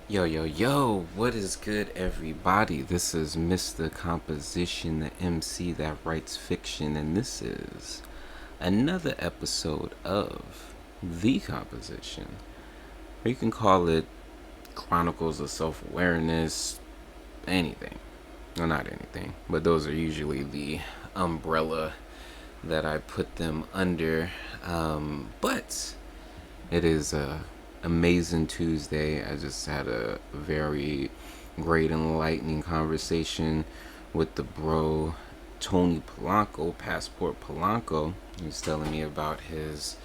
Yo, yo, yo, what is good, everybody? This is Mr. Composition, the MC that writes fiction, and this is another episode of The Composition. Or you can call it Chronicles of Self Awareness, anything. Well, not anything, but those are usually the umbrella that I put them under. But it is a amazing Tuesday. I just had a very great enlightening conversation with the bro Tony Polanco, Passport Polanco. He was telling me about his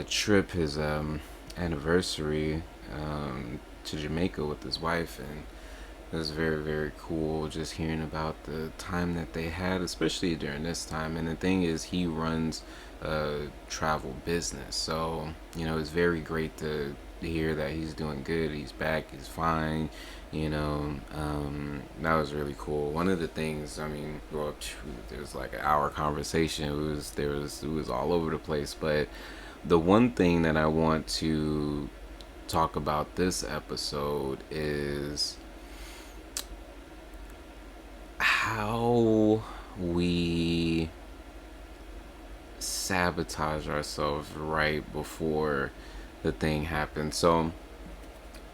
trip, his anniversary to Jamaica with his wife, and it was very, very cool just hearing about the time that they had, especially during this time. And the thing is, he runs a travel business. So, it's very great to hear that he's doing good. He's back, he's fine. That was really cool. One of the things, there was like an hour conversation. It was all over the place. But the one thing that I want to talk about this episode is how we sabotage ourselves right before the thing happens. So,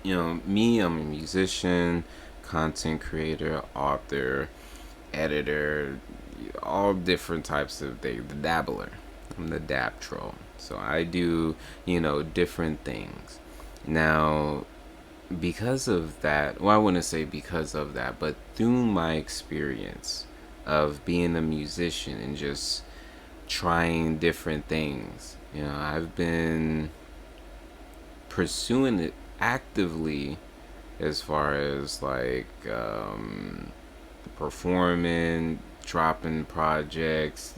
me, I'm a musician, content creator, author, editor, all different types of things. The dabbler. I'm the dab troll. So I do, different things. Now, because of that, well, I wouldn't say because of that, but through my experience of being a musician and just trying different things, I've been pursuing it actively as far as like performing, dropping projects,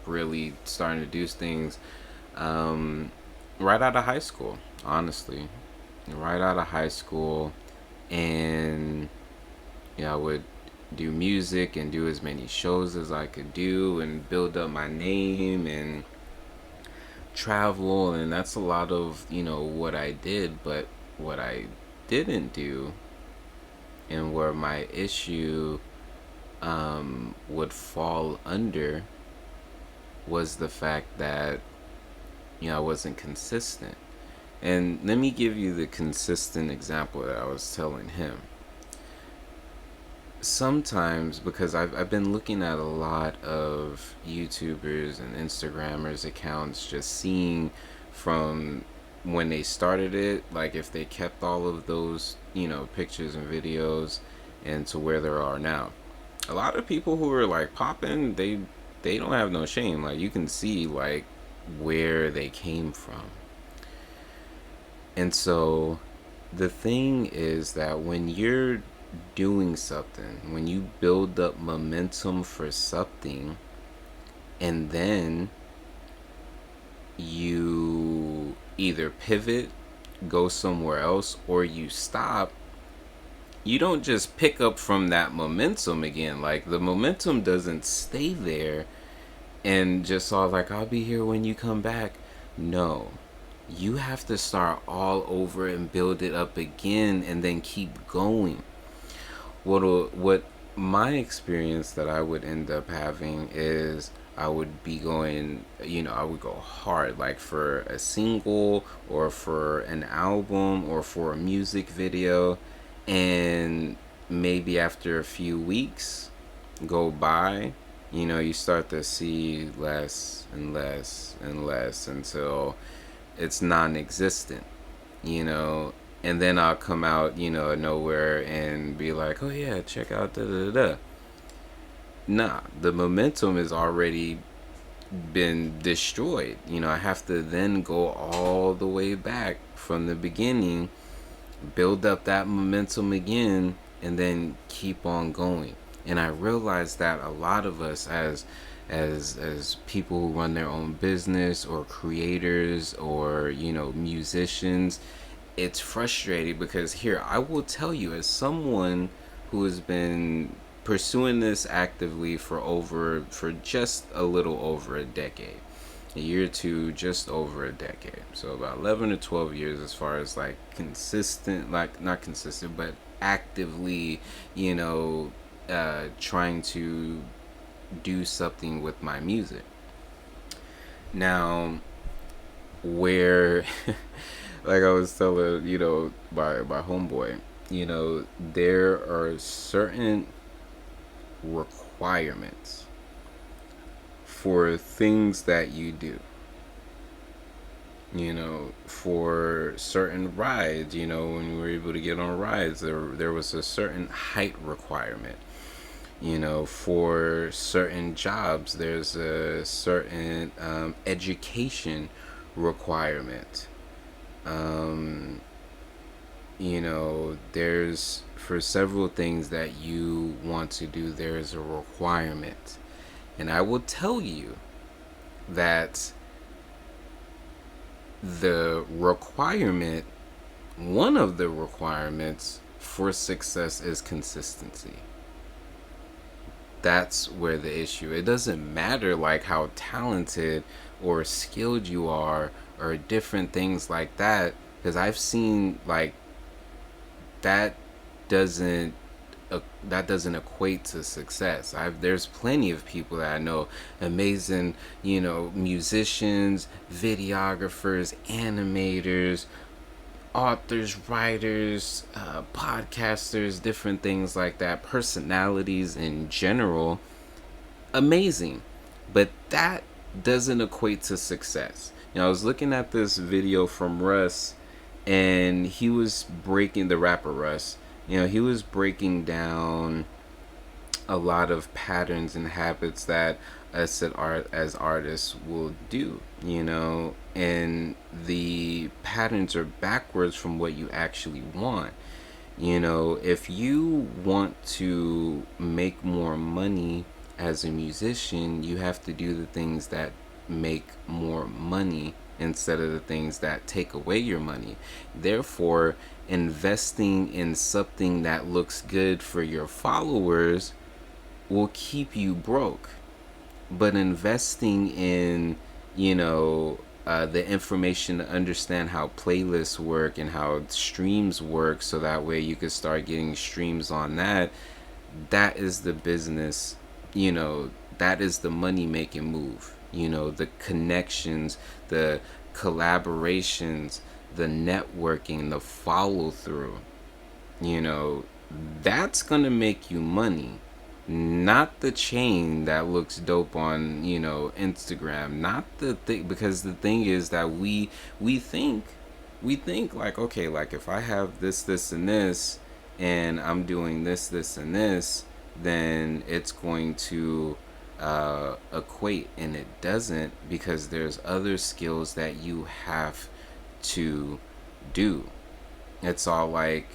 really starting to do things right out of high school, honestly. Right out of high school, and I would do music and do as many shows as I could do and build up my name and travel, and that's a lot of what I did. But what I didn't do, and where my issue would fall under, was the fact that I wasn't consistent. And let me give you the consistent example that I was telling him. Sometimes, because I've been looking at a lot of YouTubers and Instagrammers accounts, just seeing from when they started it, like if they kept all of those, pictures and videos, and to where they are now. A lot of people who are like popping, they don't have no shame. Like you can see like where they came from. And so the thing is that when you're doing something, when you build up momentum for something, and then you either pivot, go somewhere else, or you stop, you don't just pick up from that momentum again. Like the momentum doesn't stay there and just all like, I'll be here when you come back. No, you have to start all over and build it up again and then keep going. What my experience that I would end up having is I would be going, I would go hard, like for a single or for an album or for a music video, and maybe after a few weeks go by, you start to see less and less and less until it's non-existent, you know. And then I'll come out, nowhere and be like, oh yeah, check out da da da. Nah, the momentum has already been destroyed. I have to then go all the way back from the beginning, build up that momentum again, and then keep on going. And I realized that a lot of us as people who run their own business or creators or musicians, it's frustrating because here I will tell you, as someone who has been pursuing this actively for just a little over a decade, a year to just over a decade. So about 11 to 12 years as far as like consistent, like not consistent, but actively, trying to do something with my music. Now, where, like I was telling, my homeboy, there are certain requirements for things that you do. For certain rides, when we were able to get on rides, there was a certain height requirement. For certain jobs, there's a certain education requirement. There's for several things that you want to do, there's a requirement. And I will tell you that one of the requirements for success is consistency. That's where the issue. It doesn't matter like how talented or skilled you are or different things like that, because I've seen like that doesn't equate to success. There's plenty of people that I know, amazing, musicians, videographers, animators, authors, writers, podcasters, different things like that, personalities in general, amazing. But that doesn't equate to success. I was looking at this video from Russ, and he was breaking, the rapper Russ, he was breaking down a lot of patterns and habits that us as artists will do, and the patterns are backwards from what you actually want. If you want to make more money as a musician, you have to do the things that make more money instead of the things that take away your money. Therefore, investing in something that looks good for your followers will keep you broke. But investing in, the information to understand how playlists work and how streams work, so that way you could start getting streams on that, that is the business, that is the money making move. The connections, the collaborations, the networking, the follow through, that's gonna make you money. Not the chain that looks dope on, Instagram. Not the thing, because the thing is that we think like, okay, like if I have this and this, and I'm doing this and this, then it's going to equate, and it doesn't, because there's other skills that you have to do. It's all like,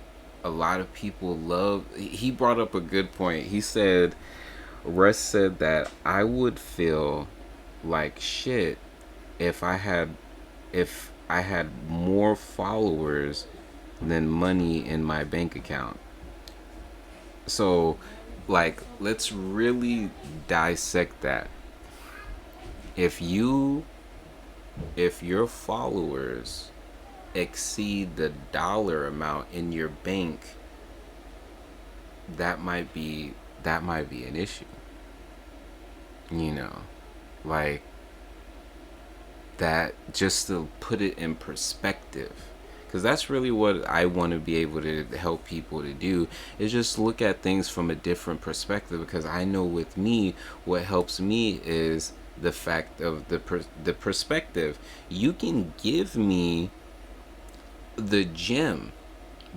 a lot of people love, he brought up a good point. He said, Russ said that I would feel like shit if I had more followers than money in my bank account. So, like, let's really dissect that. If your followers exceed the dollar amount in your bank, that might be an issue. Like that, just to put it in perspective, because that's really what I want to be able to help people to do, is just look at things from a different perspective. Because I know with me, what helps me is the fact of the perspective. You can give me the gym,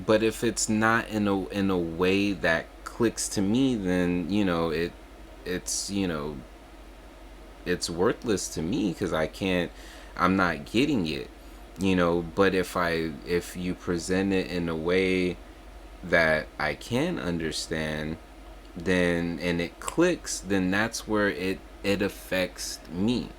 but if it's not in a way that clicks to me, then it's it's worthless to me, because I'm not getting it. But if you present it in a way that I can understand, then, and it clicks, then that's where it affects me.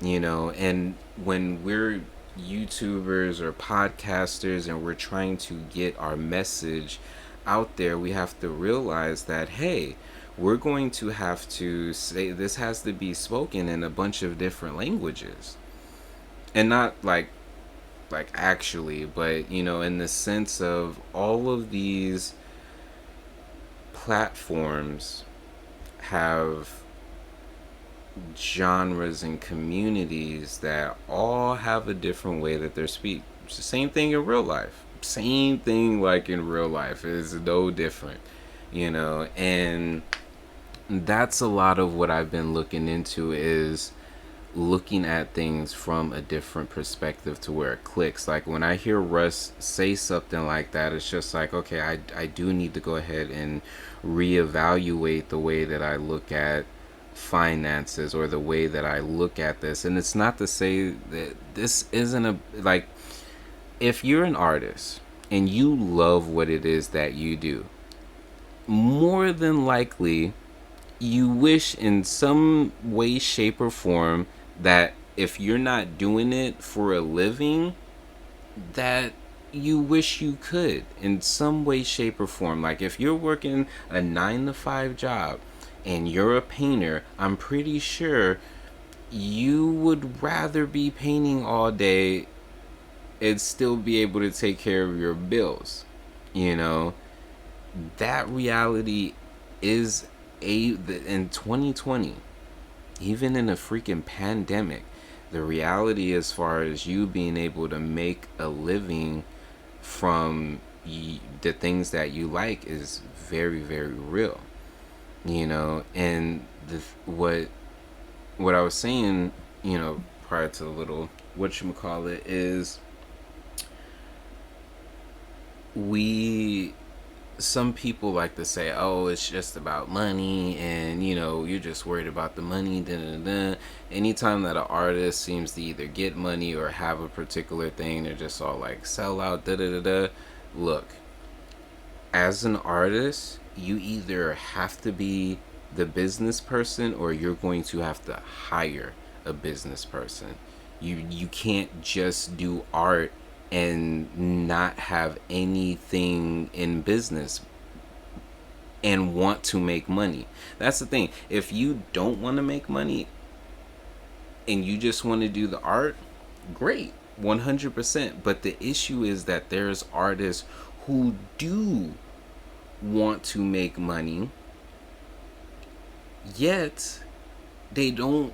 And when we're YouTubers or podcasters and we're trying to get our message out there, we have to realize that, hey, we're going to have to say this has to be spoken in a bunch of different languages. And not like actually, but in the sense of all of these platforms have genres and communities that all have a different way that they speak. It's the same thing in real life. Same thing like in real life. It's no different, and that's a lot of what I've been looking into, is looking at things from a different perspective to where it clicks. Like when I hear Russ say something like that, it's just like, okay, I do need to go ahead and reevaluate the way that I look at finances, or the way that I look at this. And it's not to say that this isn't like, if you're an artist and you love what it is that you do, more than likely you wish in some way, shape, or form that if you're not doing it for a living, that you wish you could in some way, shape, or form. Like if you're working a 9 to 5 job and you're a painter, I'm pretty sure you would rather be painting all day and still be able to take care of your bills. You know, that reality is in 2020, even in a freaking pandemic, the reality as far as you being able to make a living from the things that you like is very, very real. And what I was saying, prior to the little whatchamacallit, is we some people like to say, oh, it's just about money, and you're just worried about the money. Da, da, da. Anytime that an artist seems to either get money or have a particular thing, they're just all like sell out. Da, da, da, da. Look, as an artist, you either have to be the business person, or you're going to have to hire a business person. You can't just do art and not have anything in business and want to make money. That's the thing. If you don't want to make money and you just want to do the art, great, 100%. But the issue is that there's artists who do want to make money, yet they don't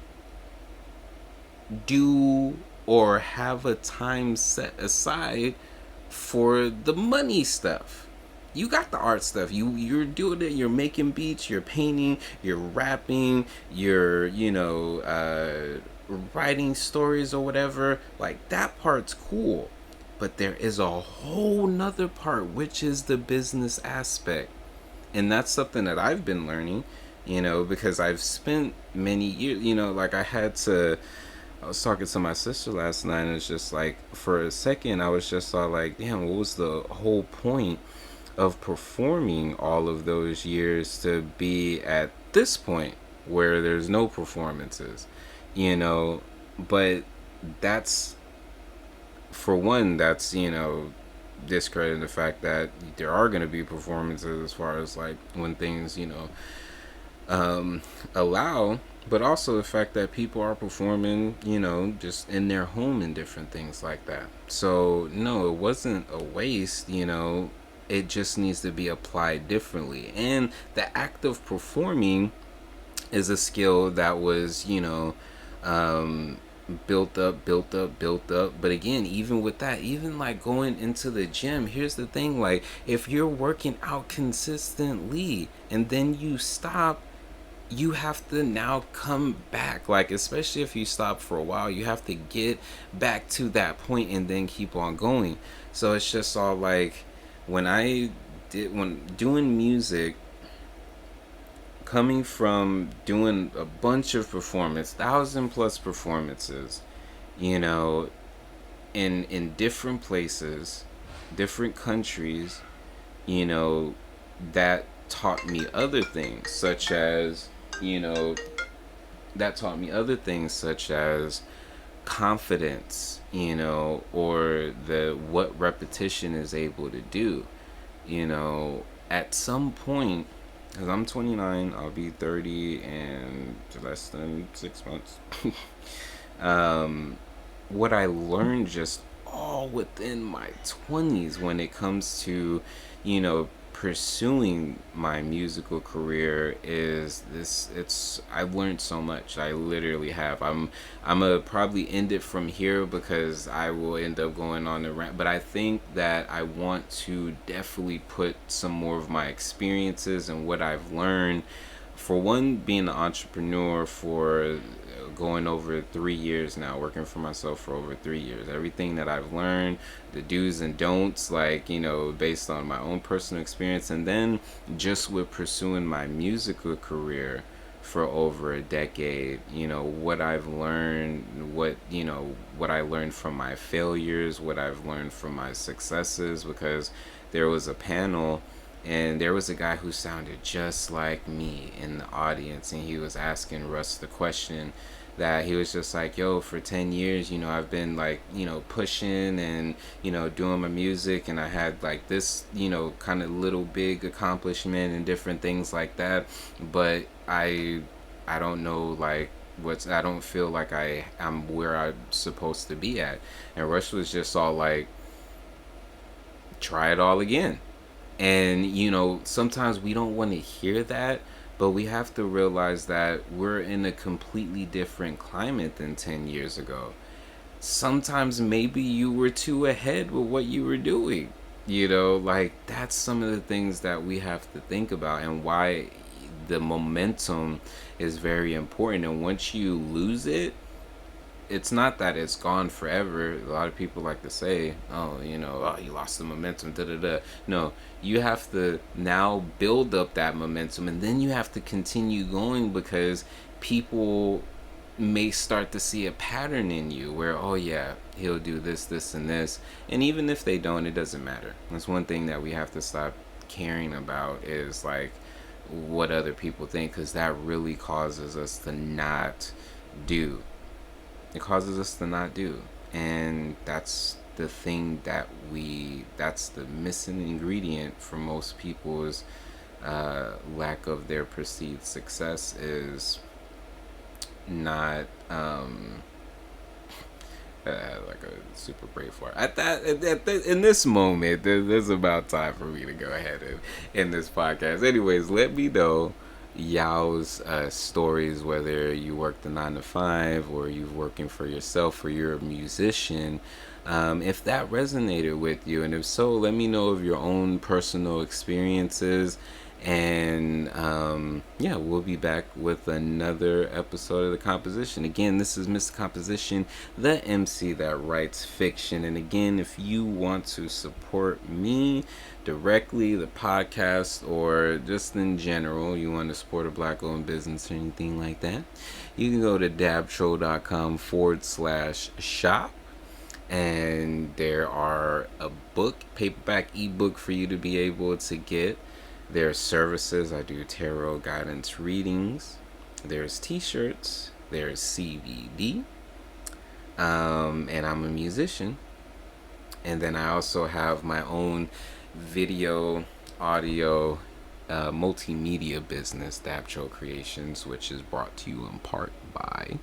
do or have a time set aside for the money stuff. You got the art stuff. You're doing it. You're making beats. You're painting. You're rapping. You're writing stories or whatever. Like that part's cool, but there is a whole nother part, which is the business aspect, and that's something that I've been learning. Because I've spent many years. Like I was talking to my sister last night, and it's just like, for a second, I was just all like, damn, what was the whole point of performing all of those years to be at this point where there's no performances? But that's, for one, that's, discrediting the fact that there are going to be performances as far as like when things, allow, but also the fact that people are performing, just in their home and different things like that. So, no, it wasn't a waste, it just needs to be applied differently. And the act of performing is a skill that was, built up. But again, even with that, even like going into the gym, here's the thing, like if you're working out consistently and then you stop, you have to now come back. Like, especially if you stop for a while, you have to get back to that point and then keep on going. So it's just all like, when doing music, coming from doing a bunch of 1,000+ performances, in different places, different countries, that taught me other things, such as confidence, or what repetition is able to do. At some point, because I'm 29, I'll be 30 in less than 6 months. um, what I learned just all within my 20s when it comes to, pursuing my musical career is this. I've learned so much. I literally have. I'm gonna probably end it from here because I will end up going on the rant, but I think that I want to definitely put some more of my experiences and what I've learned, for one, being an entrepreneur for going over 3 years now, working for myself for over 3 years. Everything that I've learned, the do's and don'ts, like, based on my own personal experience, and then just with pursuing my musical career for over a decade, what I've learned, what I learned from my failures, what I've learned from my successes, because there was a panel and there was a guy who sounded just like me in the audience, and he was asking Russ the question that he was just like, yo, for 10 years, I've been like, pushing and, doing my music, and I had like this, kind of little big accomplishment and different things like that, but I don't know, like, I don't feel like I'm where I'm supposed to be at. And Rush was just all like, try it all again. And, sometimes we don't want to hear that, but we have to realize that we're in a completely different climate than 10 years ago. Sometimes maybe you were too ahead with what you were doing. Like, that's some of the things that we have to think about, and why the momentum is very important. And once you lose it, it's not that it's gone forever. A lot of people like to say, oh, you lost the momentum, da da da. No, you have to now build up that momentum, and then you have to continue going, because people may start to see a pattern in you where, oh yeah, he'll do this, this, and this. And even if they don't, it doesn't matter. That's one thing that we have to stop caring about, is like what other people think, because that really causes us to not do it causes us to not do. And that's the thing that's the missing ingredient for most people's lack of their perceived success, is not like a super brave for at that in this moment. There's about time for me to go ahead and end this podcast. Anyways, let me know y'all's stories, whether you work the 9 to 5 or you're working for yourself or you're a musician, if that resonated with you, and if so, let me know of your own personal experiences. And yeah, we'll be back with another episode of The Composition. Again, this is Mr. Composition, the MC that writes fiction. And again, if you want to support me directly, the podcast, or just in general, you want to support a black owned business or anything like that, you can go to dabtro.com/shop. And there are a book, paperback, ebook for you to be able to get. There's services. I do tarot guidance readings. There's t-shirts. There's CBD. And I'm a musician. And then I also have my own video, audio, multimedia business, Dabtro Creations, which is brought to you in part by.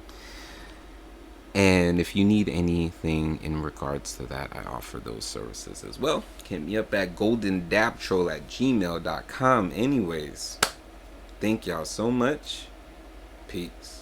And if you need anything in regards to that, I offer those services as well. Hit me up at goldendabtro@gmail.com. Anyways, thank y'all so much. Peace.